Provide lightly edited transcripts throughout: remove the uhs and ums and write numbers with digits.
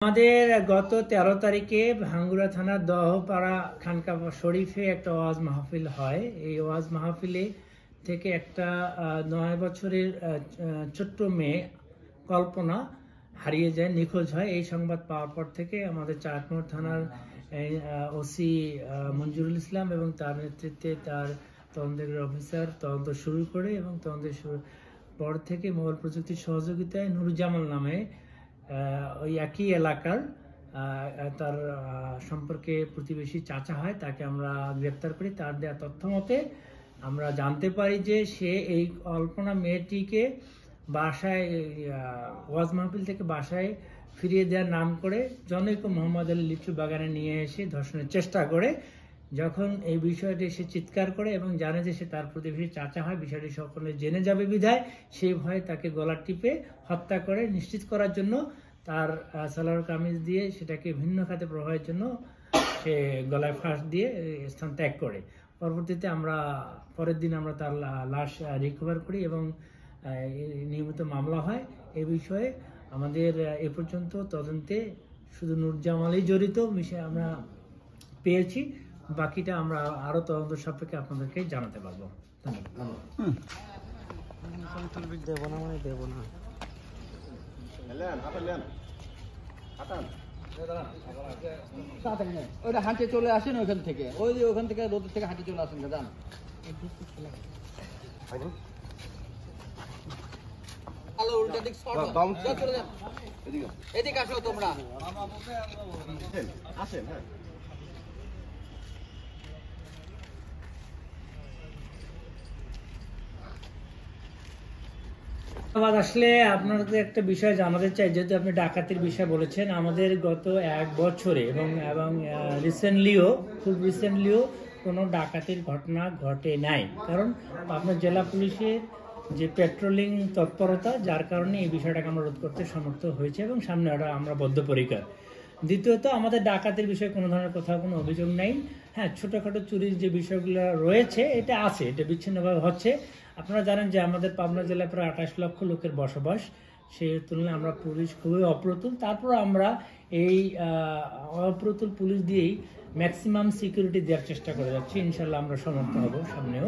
আমাদের গত 13 তারিখে ভাঙ্গুড়া থানার দহপাড়া খানকা শরীফে একটা ওয়াজ মাহফিল হয়। এই ওয়াজ মাহফিলে থেকে একটা 9 বছরের ছোট্ট মেয়ে কল্পনা হারিয়ে যায়, নিখোঁজ হয়। এই সংবাদ পাওয়ার পর থেকে আমাদের চাটমোহর থানার ওসি মঞ্জুরুল ইসলাম এবং তার নেতৃত্বে তার তদন্তের অফিসার তদন্ত শুরু করে এবং তদন্তের পর থেকে মোবাইল প্রযুক্তির সহযোগিতায় নুরুজ্জামান নামে ওই একই এলাকার তার সম্পর্কে প্রতিবেশী চাচা হয়, তাকে আমরা গ্রেপ্তার করি। তার দেওয়া তথ্য মতে আমরা জানতে পারি যে সে এই কল্পনা মেয়েটিকে বাসায় ওয়াজ মাহফিল থেকে বাসায় ফিরিয়ে দেওয়ার নাম করে জনৈক মোহাম্মদ আলী লিচু বাগানে নিয়ে এসে ধর্ষণের চেষ্টা করে। যখন এই বিষয়টি সে চিৎকার করে এবং জানে যে সে তার প্রতিবেশী চাচা হয়, বিষয়টি সকলে জেনে যাবে বিধায় সেই ভয়ে তাকে গলা টিপে হত্যা করে। নিশ্চিত করার জন্য তার সালোয়ার কামিজ দিয়ে সেটাকে ভিন্ন খাতে প্রবাহের জন্য সে গলায় ফাঁস দিয়ে স্থান ত্যাগ করে। পরবর্তীতে পরের দিন আমরা তার লাশ রিকভার করি এবং নিয়মিত মামলা হয়। এ বিষয়ে আমাদের এ পর্যন্ত তদন্তে শুধু নুরজামালই জড়িত বিষয়ে আমরা পেয়েছি। বাকিটা আমরা আরো তদন্ত সাপেক্ষে আপনাদেরকে জানাতে পারবো। ওইটা হাঁটে চলে আসেন ওইখান থেকে, ওখান থেকে রোদের থেকে হাঁটে চলে আসেন যান। উল্টা দিক চলে যান, এদিকে আসো তোমরা। আসেন। হ্যাঁ, আসলে আপনাদের একটা বিষয় জানাতে চাই, যেহেতু আপনি ডাকাতির বিষয় বলেছেন। আমাদের গত 1 বছরে এবং খুব রিসেন্টলিও কোনো ডাকাতির ঘটনা ঘটে নাই। কারণ আপনার জেলা পুলিশের যে পেট্রোলিং তৎপরতা, যার কারণে এই বিষয়টাকে আমরা রোধ করতে সমর্থ হয়েছে এবং সামনে আমরা বদ্ধপরিকর। দ্বিতীয়ত, আমাদের ডাকাতির বিষয়ে কোনো ধরনের কোথাও কোনো অভিযোগ নেই। হ্যাঁ, ছোটোখাটো চুরির যে বিষয়গুলো রয়েছে এটা আছে, এটা বিচ্ছিন্নভাবে হচ্ছে। আপনারা জানেন যে আমাদের পাবনা জেলায় প্রায় 28 লক্ষ লোকের বসবাস, সেই তুলনায় আমরা পুলিশ খুবই অপ্রতুল। তারপর আমরা এই অপ্রতুল পুলিশ দিয়েই ম্যাক্সিমাম সিকিউরিটি দেওয়ার চেষ্টা করে যাচ্ছি। ইনশাল্লাহ আমরা সমর্থ হব সামনেও।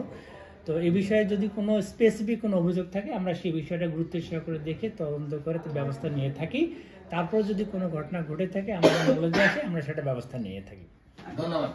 তো এই বিষয়ে যদি কোনো স্পেসিফিক কোনো অভিযোগ থাকে, আমরা সেই বিষয়টা গুরুত্ব সহকারে দেখে তদন্ত করে ব্যবস্থা নিয়ে থাকি। তারপর যদি কোনো ঘটনা ঘটে থাকে, আমাদের নলেজে আসে, আমরা সেটা ব্যবস্থা নিয়ে থাকি। ধন্যবাদ।